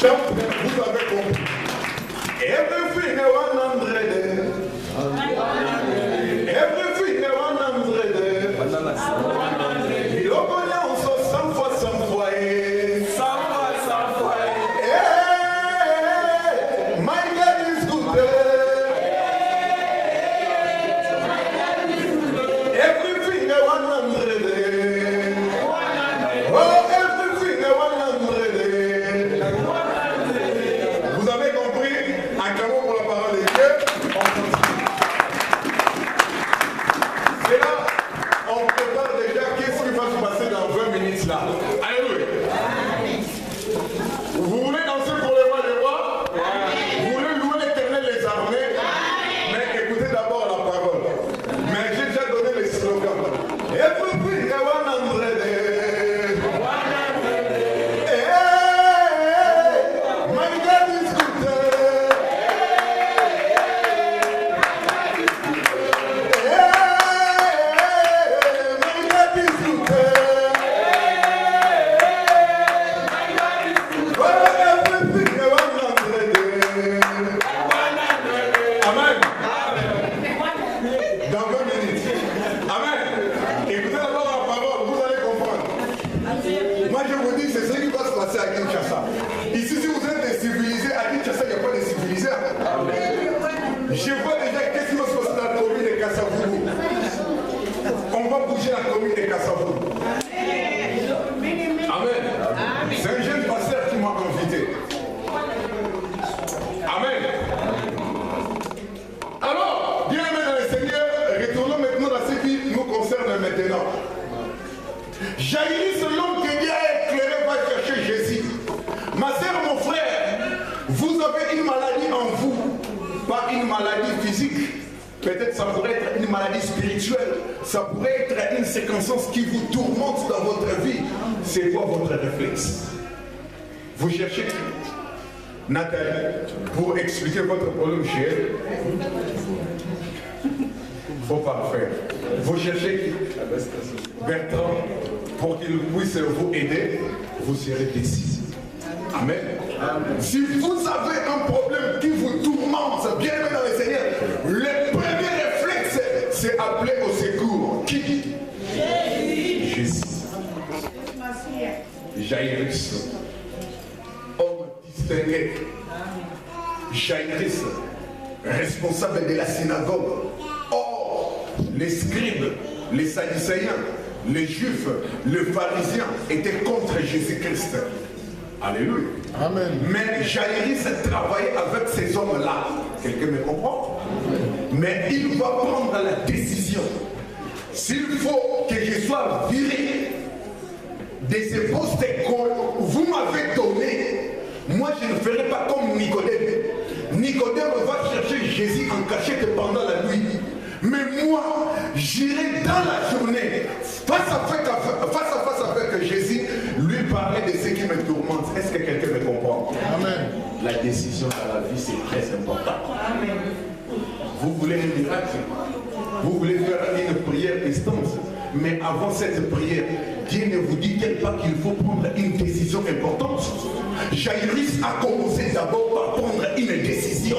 Donc, vous avez compris. Everything I want 100. Everything I want 100. Il reconnaît en soi 100 fois 100 fois. 100 fois 100 fois. My God is good. Everything I want 100. Oh, everything I want 100. Vous avez compris? Acclamons pour la parole de Dieu. Et là, on prépare déjà qu'est-ce qui va se passer dans 20 minutes là. Alléluia. Vous voulez danser pour le roi des rois? Vous voulez louer l'Éternel les armées? Mais écoutez d'abord la parole. Mais j'ai déjà donné les slogans. Everything I want 100. My God is good. Amen. Dans 20 minutes. Amen. Écoutez d'abord la parole, vous allez comprendre. Moi je vous dis, c'est ce qui va se passer à Kinshasa. Ici, si vous êtes des civilisés, à Kinshasa, il n'y a pas de civilisés. Je vois déjà qu'est-ce qui va se passer dans la commune de Kassavoulou. On va bouger la commune de Kassavoulou. Amen. C'est un jeune pasteur qui m'a invité. Amen. Alors, bien aimé dans le Seigneur, retournons maintenant à ce qui nous concerne maintenant. Jaïris, l'homme que Dieu a éclairé, va chercher Jésus. Ma soeur, mon frère, vous avez une maladie en vous, pas une maladie physique. Peut-être ça pourrait être une maladie spirituelle, ça pourrait être une séquence qui vous tourmente dans votre vie. C'est quoi votre réflexe? Vous cherchez Nathalie pour expliquer votre problème chez elle. Faut pas le faire. Vous cherchez Bertrand pour qu'il puisse vous aider. Vous serez décisif. Amen. Si vous avez un problème qui vous tourmente, bien aimé dans le Seigneur, le premier réflexe, c'est appeler au secours. Qui? Jésus. Jaïris. Homme distingué. Jaïris, responsable de la synagogue. Or, les scribes, les sadducéens, les juifs, les pharisiens étaient contre Jésus-Christ. Alléluia. Amen. Mais Jaïris travaillait avec ces hommes-là. Quelqu'un me comprend? Mais il va prendre la décision. S'il faut que je sois viré de ces postes que vous m'avez donnés, moi je ne ferai pas comme Nicodème. Nicodème va chercher Jésus en cachette pendant la nuit. Mais moi, j'irai dans la journée, face à face avec Jésus, lui parler de ce qui me tourmente. Est-ce que quelqu'un me comprend? Amen. La décision dans la vie, c'est très important. Amen. Vous voulez un miracle? Vous voulez faire une prière instance? Mais avant cette prière, Dieu ne vous dit pas qu'il faut prendre une décision importante. Jaïris a commencé d'abord par prendre une décision.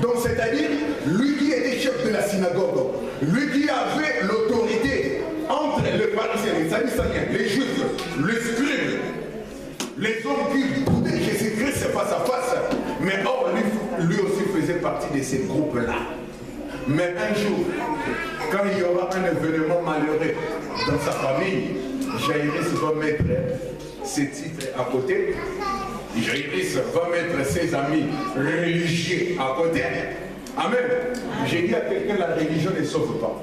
Donc c'est-à-dire, lui qui était chef de la synagogue, lui qui avait l'autorité entre les pharisiens, les sadducéens, les juifs, les scribes, les hommes qui pouvaient Jésus-Christ face à face, mais or lui aussi faisait partie de ces groupes-là. Mais un jour, quand il y aura un événement malheureux dans sa famille, Jaïris va mettre ses titres à côté. Jaïris va mettre ses amis religieux à côté. Amen. J'ai dit à quelqu'un, la religion ne sauve pas.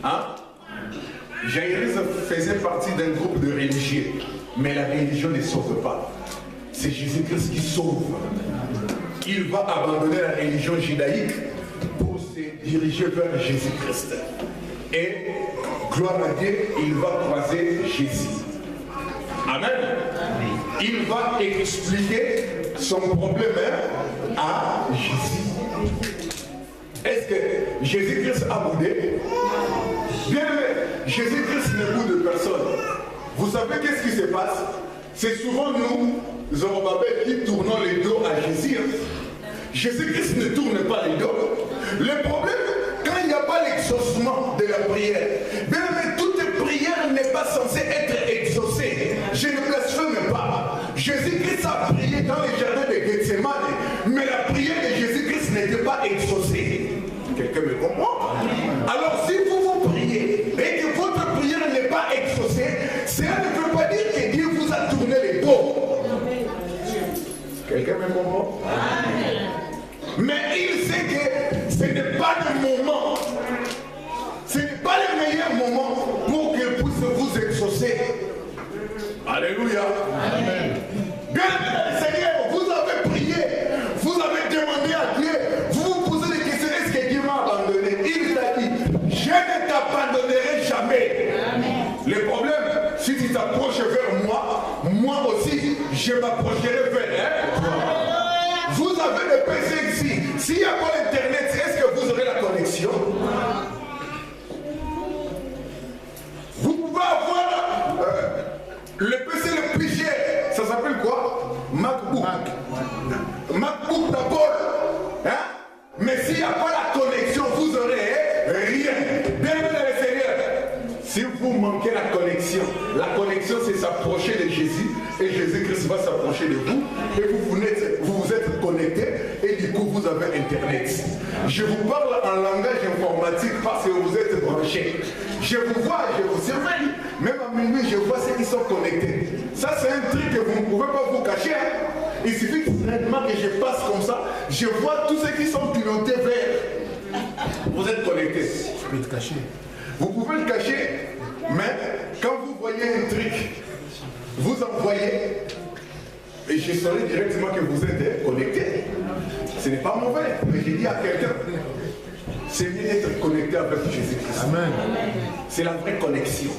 Hein? Jaïris faisait partie d'un groupe de religieux, mais la religion ne sauve pas. C'est Jésus-Christ qui sauve. Il va abandonner la religion judaïque pour se diriger vers Jésus-Christ. Et, gloire à Dieu, il va croiser Jésus. Amen. Il va expliquer son problème à Jésus. Est-ce que Jésus-Christ a boudé? Bien, Jésus-Christ ne boude de personne. Vous savez qu'est-ce qui se passe? C'est souvent nous, Zorobabel dit tournons les dos à Jésus. Jésus-Christ ne tourne pas les dos. Le problème, quand il n'y a pas l'exaucement de la prière, bien mais toute prière n'est pas censée être exaucée. Je ne blasphème pas. Jésus-Christ a prié dans les jardins de Gethsemane, mais la prière de Jésus-Christ n'était pas exaucée. Quelqu'un me comprend? Alors si vous priez et que votre prière n'est pas exaucée, cela ne veut pas dire que Dieu vous a tourné les dos. Quelqu'un me comprend? Mais il sait que ce n'est pas le moment, ce n'est pas le meilleur moment pour qu'il puisse vous exaucer. Alléluia. Amen. Bien, Seigneur, vous avez prié, vous avez demandé à Dieu, vous vous posez des questions, est-ce que Dieu m'a abandonné? Il t'a dit, je ne t'abandonnerai jamais. Amen. Le problème, si tu t'approches vers moi, moi aussi, je m'approcherai vers toi. Vous avez le PC ici. S'il n'y a pas l'internet, est-ce que vous aurez la connexion? Vous pouvez avoir le PC le plus cher. Ça s'appelle quoi? MacBook. MacBook d'Apple. Hein? Mais s'il n'y a pas la connexion, vous n'aurez rien. Bienvenue dans le Seigneur. Si vous manquez la connexion c'est s'approcher de Jésus et Jésus-Christ va s'approcher de vous et vous vous êtes connecté et du coup vous avez internet. Je vous parle en langage informatique parce que vous êtes branchés. Je vous vois, je vous surveille. Même à minuit, je vois ceux qui sont connectés. Ça c'est un truc que vous ne pouvez pas vous cacher. Hein? Il suffit simplement que je passe comme ça. Je vois tous ceux qui sont pilotés vers. Vous êtes connectés. Tu peux te cacher. Vous pouvez le cacher, mais quand vous voyez un truc, vous envoyez, et je saurai directement que vous êtes connecté. Ce n'est pas mauvais, mais j'ai dit à quelqu'un, c'est mieux d'être connecté avec Jésus-Christ. Amen. C'est la vraie connexion.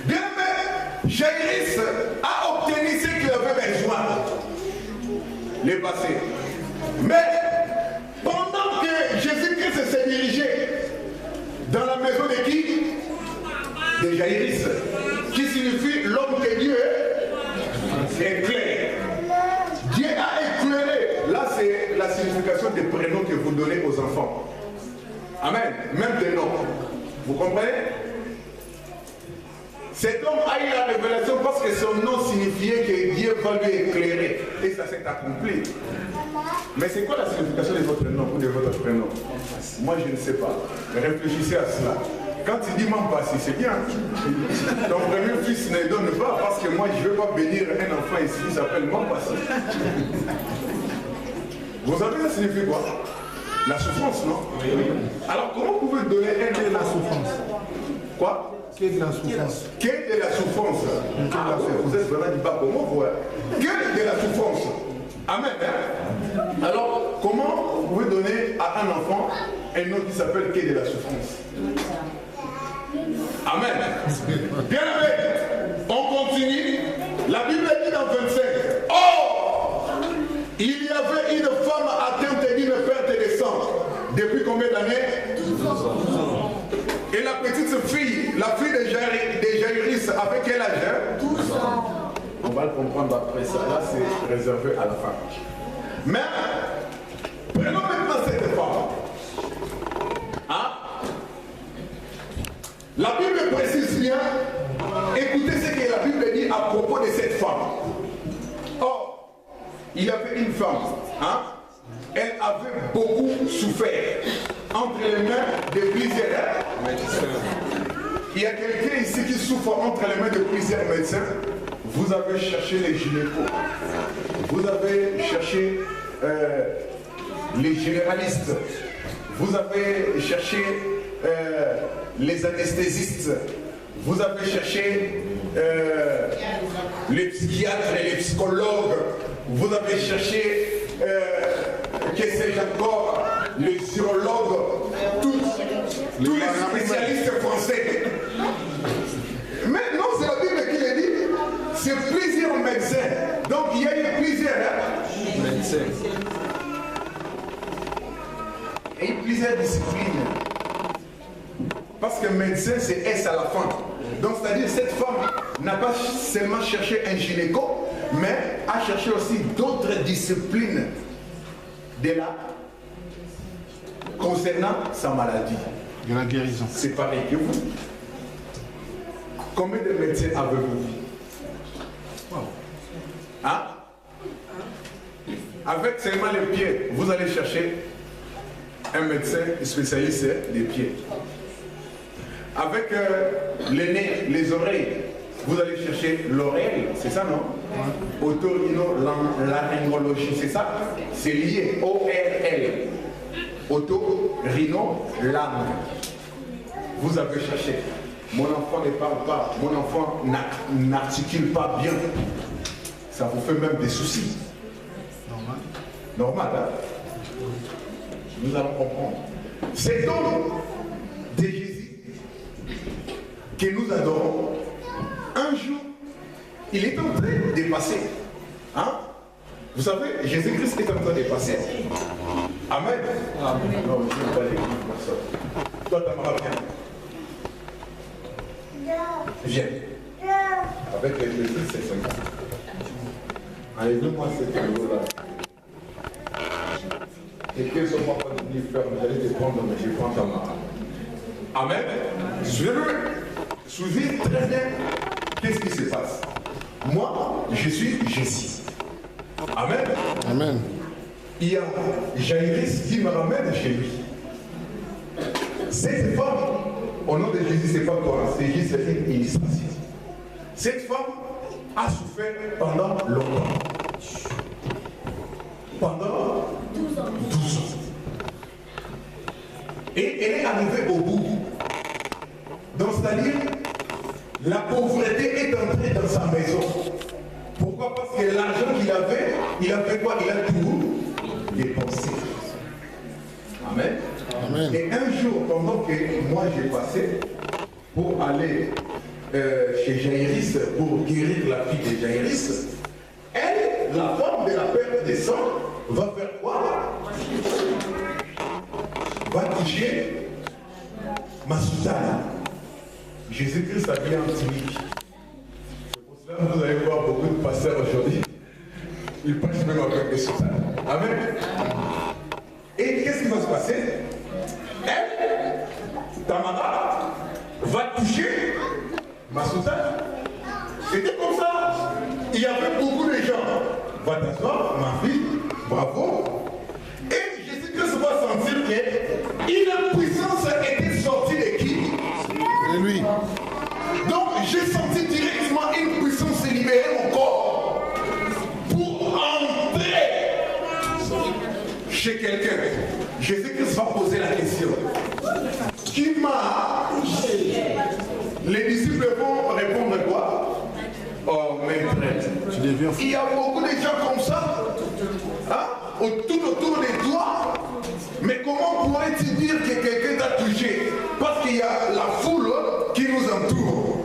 Bien, mais Jairus a obtenu ce qu'il avait besoin. Les passés. Mais pendant que Jésus-Christ s'est dirigé dans la maison de qui? De Jairus, qui signifie l'homme que Dieu éclaire. Dieu a éclairé. Là, c'est la signification des prénoms que vous donnez aux enfants. Amen. Même des noms. Vous comprenez? Cet homme a eu la révélation parce que son nom signifiait que Dieu va lui éclairer. Et ça s'est accompli. Mais c'est quoi la signification de votre nom ou de votre prénom? Moi, je ne sais pas. Réfléchissez à cela. Quand tu dis Mampassi, c'est bien. Ton premier fils ne donne pas parce que moi, je ne veux pas bénir un enfant ici qui s'appelle Mampassi. Vous savez, ça signifie quoi? La souffrance, non? Oui. Alors, comment vous pouvez donner un nom? La souffrance. Quoi? Qu'est de la souffrance? Quelle est la souffrance? Ah, vous êtes vraiment du bas, comment vous? Quelle est la souffrance? Amen. Hein? Alors, comment vous pouvez donner à un enfant un nom qui s'appelle quelle est la souffrance? Amen. Bien aimé, on continue. La Bible dit dans 25. Oh, il y avait une femme atteinte d'une perte de sang. Depuis combien d'années? 12 ans. Et la petite fille, la fille de Jairus, avec quel âge? 12 ans. On va le comprendre après ça. Là, c'est réservé à la fin. Mais, prenons maintenant cette femme. Hein? La Bible précise bien. Écoutez ce que la Bible dit à propos de cette femme. Or, il y avait une femme. Hein? Elle avait beaucoup souffert entre les mains de plusieurs médecins. Il y a quelqu'un ici qui souffre entre les mains de plusieurs médecins. Vous avez cherché les gynécos. Vous avez cherché les généralistes. Vous avez cherché les anesthésistes. Vous avez cherché les psychiatres et les psychologues. Vous avez cherché que sais-je encore, les urologues, tous les spécialistes français. Mais non, c'est la Bible qui le dit. C'est plusieurs médecins. Donc il y a eu plusieurs médecins. Et plusieurs disciplines. Parce que médecin, c'est S à la fin. Donc c'est-à-dire cette femme n'a pas seulement cherché un gynéco, mais a cherché aussi d'autres disciplines de la concernant sa maladie. De la guérison. C'est pareil que vous. Combien de médecins avez-vous? Hein? Avec seulement les pieds, vous allez chercher un médecin spécialiste des pieds. Avec les nez, les oreilles, vous allez chercher l'oreille, c'est ça, non? Otorhinolaryngologie, c'est ça? C'est lié, ORL. Otorhino-langue. Vous avez cherché. Mon enfant ne parle pas, mon enfant n'articule pas bien. Ça vous fait même des soucis. Normal. Normal, hein? Nous allons comprendre. C'est donc de Jésus que nous adorons. Un jour, il est en train de passer. Hein? Vous savez, Jésus-Christ est en train de passer. Amen. Amen. Non, je ne vais pas l'écrire personne. Toi, Tamara, viens. Viens. Avec les Jésus, c'est 5 ans. Enlève-moi cette vidéo-là. Et qu'ils sont pas venus faire, vous allez te prendre, mais je prends Tamara. Amen. Suivez très bien qu'est-ce qui se passe. Moi, je suis Jésus. Amen. Amen. Il y a Jaïris qui me ramène chez lui. Cette femme, au nom de Jésus, c'est pas toi, c'est juste une illustration. Cette femme a souffert pendant longtemps. Pendant 12 ans. Et elle est arrivée au bout. Donc, c'est-à-dire, la pauvreté est entrée dans sa maison. Pourquoi? Parce que l'argent qu'il avait, il a fait quoi? Il a tout dépensé. Amen. Amen. Et un jour, pendant que moi j'ai passé pour aller chez Jaïris pour guérir la fille de Jaïris, elle, la femme de la perte de sang, va faire quoi? Va toucher ma soutane. Jésus-Christ a bien anti-lui. Vous allez voir beaucoup de pasteurs aujourd'hui. Ils prêchent même avec des soutanes. Amen. Et qu'est-ce qui va se passer? Elle, Tamara, va toucher ma soutane. C'était comme ça. Il y avait beaucoup de gens. Va t'asseoir, ma fille, bravo. Et Jésus-Christ va sentir qu'une puissance était sortie de qui? Et lui. Donc j'ai senti directement une puissance se libérer mon corps pour entrer chez quelqu'un. Jésus-Christ va poser la question. Qui m'a? Les disciples vont répondre quoi? Oh maître, Tu deviens fou. il y a beaucoup de gens comme ça, hein? Tout autour de toi. Mais comment pourrais-tu dire que quelqu'un t'a touché? Parce qu'il y a la foule qui nous entoure.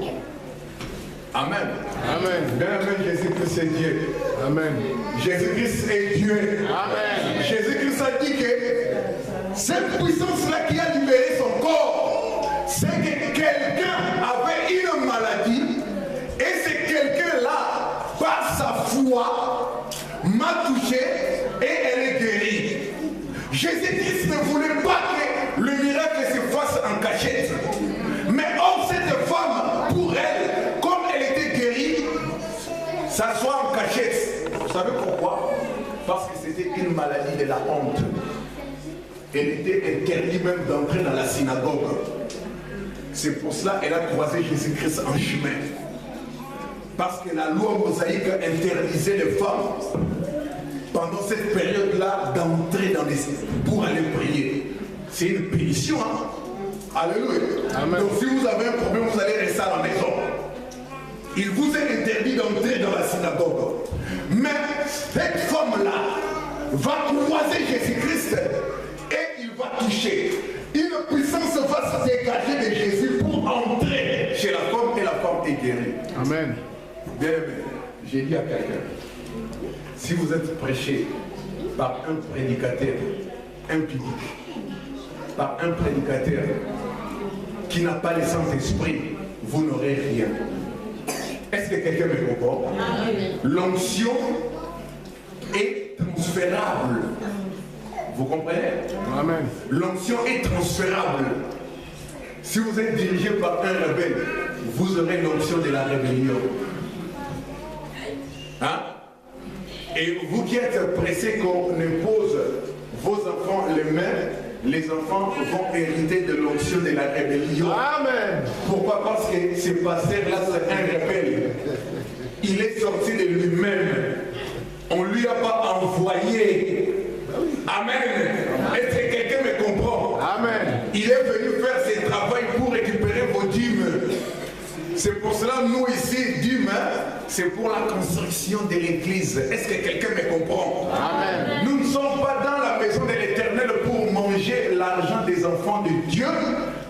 Amen. Amen. Bien amen, Jésus-Christ est Dieu. Amen. Jésus-Christ est Dieu. Amen. Jésus-Christ a dit que cette puissance-là qui a libéré son corps, c'est que quelqu'un avait une maladie et c'est quelqu'un-là, par sa foi, m'a touché et elle est guérie. Jésus-Christ ne voulait pas que le miracle se fasse en cachette. Mais or, cette femme, pour elle, comme elle était guérie, ça soit en cachette. Vous savez pourquoi? Parce que c'était une maladie de la honte. Elle était interdite même d'entrer dans la synagogue. C'est pour cela qu'elle a croisé Jésus-Christ en chemin. Parce que la loi mosaïque interdisait les femmes pendant cette période-là d'entrer dans les pour aller prier. C'est une pénition, hein? Alléluia. Amen. Donc si vous avez un problème, vous allez rester à la maison. Il vous est interdit d'entrer dans la synagogue. Mais cette femme-là va croiser Jésus-Christ et il va toucher. Une puissance va se dégager de Jésus pour entrer chez la femme et la femme est guérie. Amen. Bien aimé, j'ai dit à quelqu'un, si vous êtes prêché par un prédicateur impudique, par un prédicateur qui n'a pas le Saint-Esprit, vous n'aurez rien. Est-ce que quelqu'un me comprend? L'onction est transférable. Vous comprenez? Amen. L'onction est transférable. Si vous êtes dirigé par un rebelle, vous aurez l'onction de la rébellion. Hein? Et vous qui êtes pressés qu'on impose vos enfants les mains, les enfants vont hériter de l'onction de la rébellion. Amen. Pourquoi? Parce que ce pasteur-là, c'est un rebelle. Il est sorti de lui-même. On ne lui a pas envoyé. Amen. Est-ce que quelqu'un me comprend? Amen. Il est venu faire ce travail pour récupérer vos dîmes. C'est pour cela, nous ici, dîmes, c'est pour la construction de l'église. Est-ce que quelqu'un me comprend? Amen. Nous ne sommes pas dans la maison de l'Éternel pour manger l'argent des enfants de Dieu,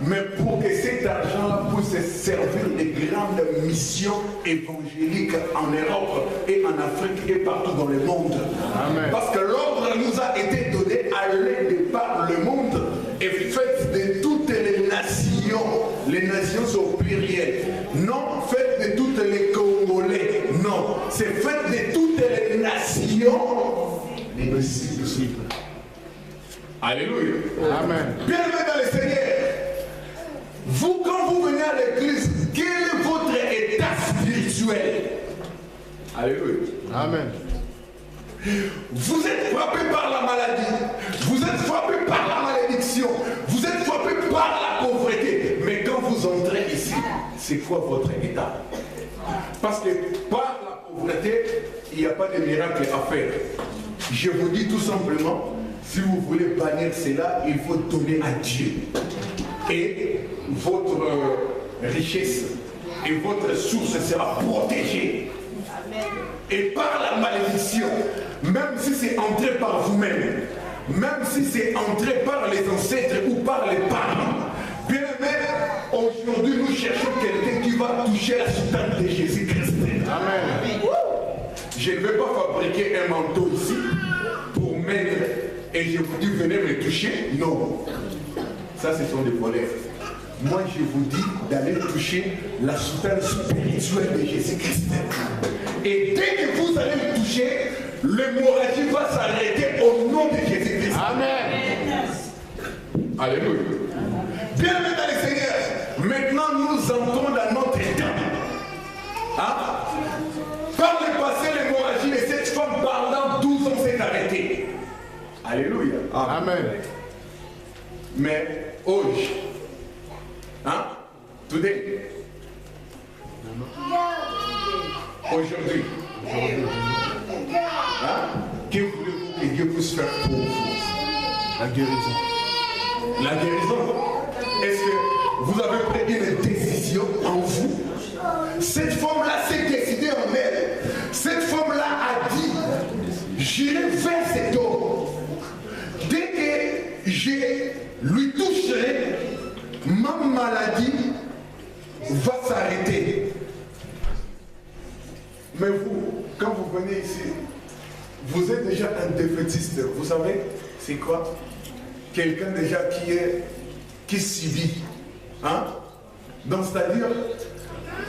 mais pour que cet argent-là puisse servir de grandes missions évangéliques en Europe et en Afrique et partout dans le monde. Amen. Parce que l'ordre nous a été donné, allez de par le monde et faites de toutes les nations sont plurielles. Non, faites de toutes les Congolais. Non, c'est faites de toutes les nations les disciples. Alléluia. Amen. Bien-aimés dans le Seigneur, vous, quand vous venez à l'église, quel est votre état spirituel? Alléluia. Amen. Vous êtes frappé par la maladie, vous êtes frappé par la malédiction, vous êtes frappé par la pauvreté. Mais quand vous entrez ici, c'est quoi votre état? Parce que par la pauvreté, il n'y a pas de miracle à faire. Je vous dis tout simplement, si vous voulez bannir cela, il faut donner à Dieu. Et votre richesse et votre source sera protégée. Et par la malédiction, même si c'est entré par vous-même, même si c'est entré par les ancêtres ou par les parents, bien aimé, aujourd'hui nous cherchons quelqu'un qui va toucher la soutane de Jésus-Christ. Amen. Je ne vais pas fabriquer un manteau ici pour mettre et je vous dis venez me toucher. Non. Ça ce sont des voleurs. Moi je vous dis d'aller toucher la soutane spirituelle de Jésus-Christ. Et dès que vous allez le toucher, l'hémorragie va s'arrêter au nom de Jésus-Christ. Amen. Alléluia. Bien aimé dans le Seigneur, maintenant nous entrons dans notre état. Hein? Par le passé, l'hémorragie de cette femme pendant 12 ans s'est arrêtée. Alléluia. Amen. Mais aujourd'hui, hein? Today. Aujourd'hui, hein? Que voulez-vous que Dieu puisse faire pour vous? La guérison. La guérison. Est-ce que vous avez pris une décision en vous? Cette femme-là s'est décidée en elle. Cette femme-là a dit, j'irai vers cet homme. Dès que je lui toucherai, ma maladie va s'arrêter. Mais vous, quand vous venez ici, vous êtes déjà un défaitiste. Vous savez, c'est quoi? Quelqu'un déjà qui subit. Hein? Donc, c'est-à-dire,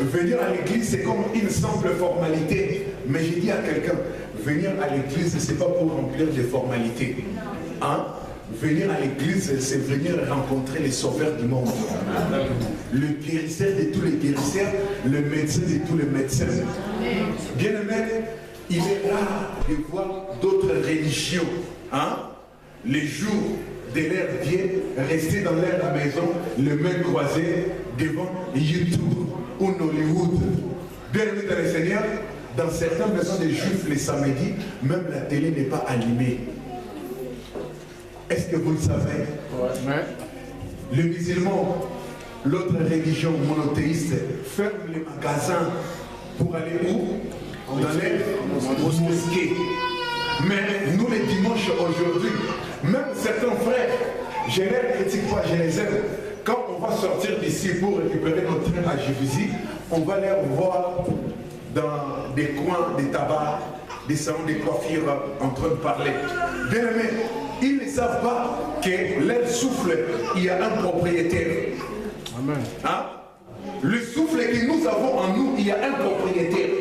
venir à l'église, c'est comme une simple formalité. Mais j'ai dit à quelqu'un, venir à l'église, ce n'est pas pour remplir des formalités. Hein? Venir à l'église, c'est venir rencontrer les sauveurs du monde. Le guérisseur de tous les guérisseurs, le médecin de tous les médecins. Bien aimé, il est rare de voir d'autres religions. Hein? Les jours de leur vie, rester dans leur maison, les mains croisées devant YouTube ou Hollywood. Bien aimé dans le Seigneur, dans certaines maisons des Juifs, les samedis, même la télé n'est pas allumée. Est-ce que vous le savez? Ouais. Les musulmans, l'autre religion monothéiste, ferment les magasins pour aller où? Dans les mosquées. Mais nous, les dimanches aujourd'hui, même certains frères, je ne les critique pas, je les aime. Quand on va sortir d'ici pour récupérer notre train à Jévusi, on va les voir dans des coins, des tabacs, des salons de coiffure en train de parler. Bien aimé, ils ne savent pas que leur souffle, il y a un propriétaire. Amen. Hein? Le souffle que nous avons en nous, il y a un propriétaire.